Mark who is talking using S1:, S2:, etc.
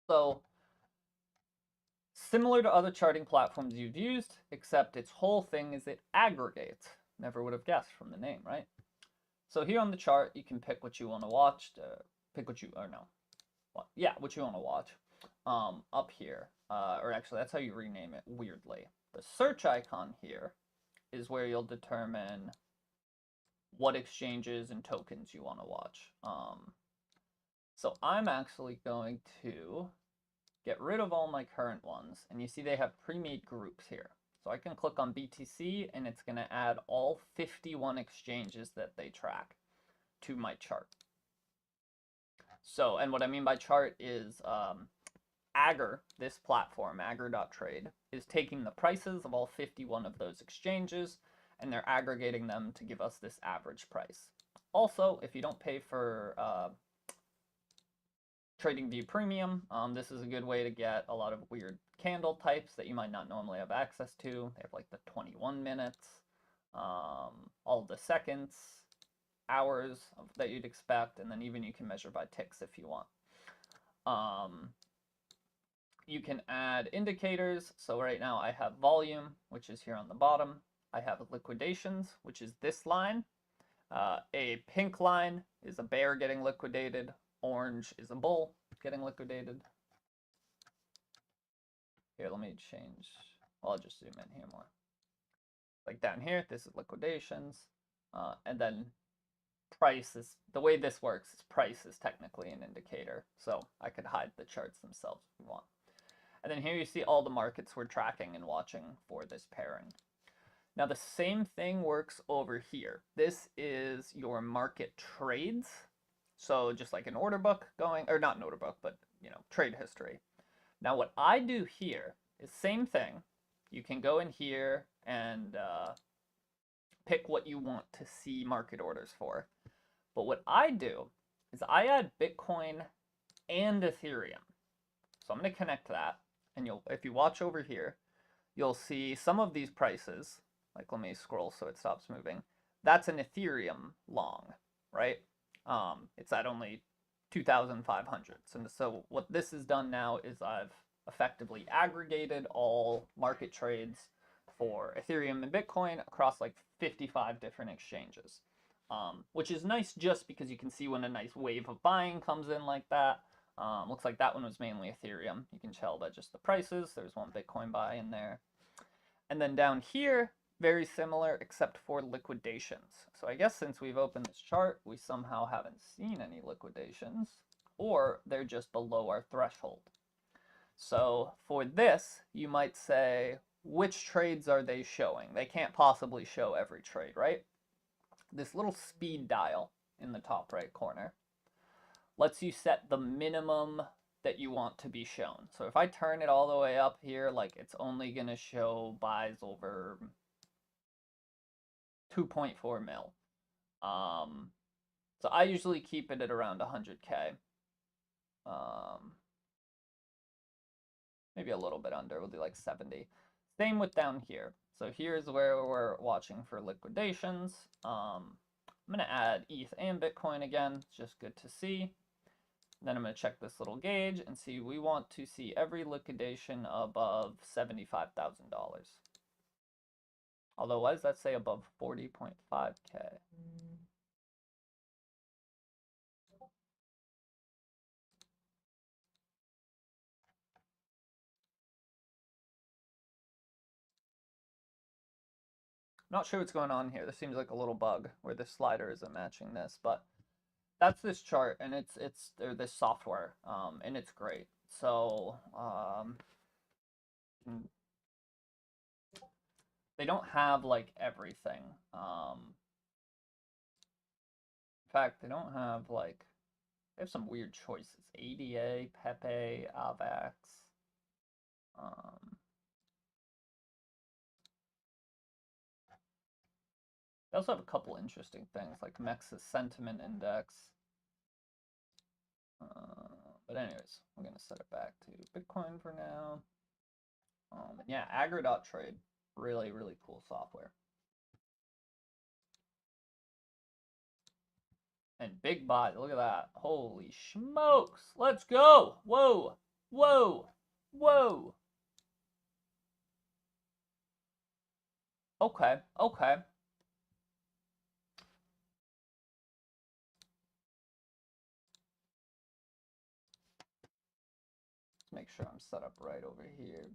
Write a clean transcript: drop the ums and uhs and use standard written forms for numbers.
S1: So similar to other charting platforms you've used, except its whole thing is it aggregates. Never would have guessed from the name, right? So here on the chart, you can pick what you want to watch. Pick what you, or no, what? Yeah, what you want to watch. Up here, or actually, that's how you rename it. Weirdly, the search icon here is where you'll determine what exchanges and tokens you want to watch. So I'm actually going to get rid of all my current ones, and you see they have pre-made groups here. So I can click on BTC, and it's going to add all 51 exchanges that they track to my chart. So, and what I mean by chart is Aggr, this platform, Aggr.trade, is taking the prices of all 51 of those exchanges, and they're aggregating them to give us this average price. Also, if you don't pay for TradingView Premium, this is a good way to get a lot of weird candle types that you might not normally have access to. They have like the 21 minutes, all the seconds, hours that you'd expect, and then even you can measure by ticks if you want. You can add indicators. So right now I have volume, which is here on the bottom. I have liquidations, which is this line. A pink line is a bear getting liquidated. Orange is a bull getting liquidated. Here, let me change. Well, I'll just zoom in here more. Like down here, this is liquidations. And then price is, the way this works is price is technically an indicator. So I could hide the charts themselves if we want. And then here you see all the markets we're tracking and watching for this pairing. Now the same thing works over here. This is your market trades. So just like an order book going, or not an order book, but trade history. Now what I do here is same thing. You can go in here and pick what you want to see market orders for. But what I do is I add Bitcoin and Ethereum. So I'm going to connect that. And if you watch over here, you'll see some of these prices. Like, let me scroll so it stops moving. That's an Ethereum long, right? It's at only 2,500. So what this has done now is I've effectively aggregated all market trades for Ethereum and Bitcoin across like 55 different exchanges, which is nice just because you can see when a nice wave of buying comes in like that. Looks like that one was mainly Ethereum. You can tell by just the prices. There's one Bitcoin buy in there. And then down here, very similar except for liquidations. So I guess since we've opened this chart, we somehow haven't seen any liquidations, or they're just below our threshold. So for this, you might say, which trades are they showing? They can't possibly show every trade, right? This little speed dial in the top right corner lets you set the minimum that you want to be shown. So if I turn it all the way up here, like it's only going to show buys over 2.4 mil. So I usually keep it at around 100K. Maybe a little bit under, we'll do like 70. Same with down here. So here's where we're watching for liquidations. I'm going to add ETH and Bitcoin again. It's just good to see. Then I'm going to check this little gauge and see we want to see every liquidation above $75,000. Although, why does that say above 40.5K? Not sure what's going on here. This seems like a little bug where this slider isn't matching this, but that's this chart, and it's this software, and it's great. So they don't have like everything. In fact, they don't have like, they have some weird choices. ADA, Pepe, AVAX. They also have a couple interesting things like Mex's Sentiment Index. But anyways, we're going to set it back to Bitcoin for now. Yeah, Aggr.trade. Really, really cool software. And big buy. Look at that. Holy smokes. Let's go. Whoa. Whoa! Whoa! Okay, okay. Let's make sure I'm set up right over here.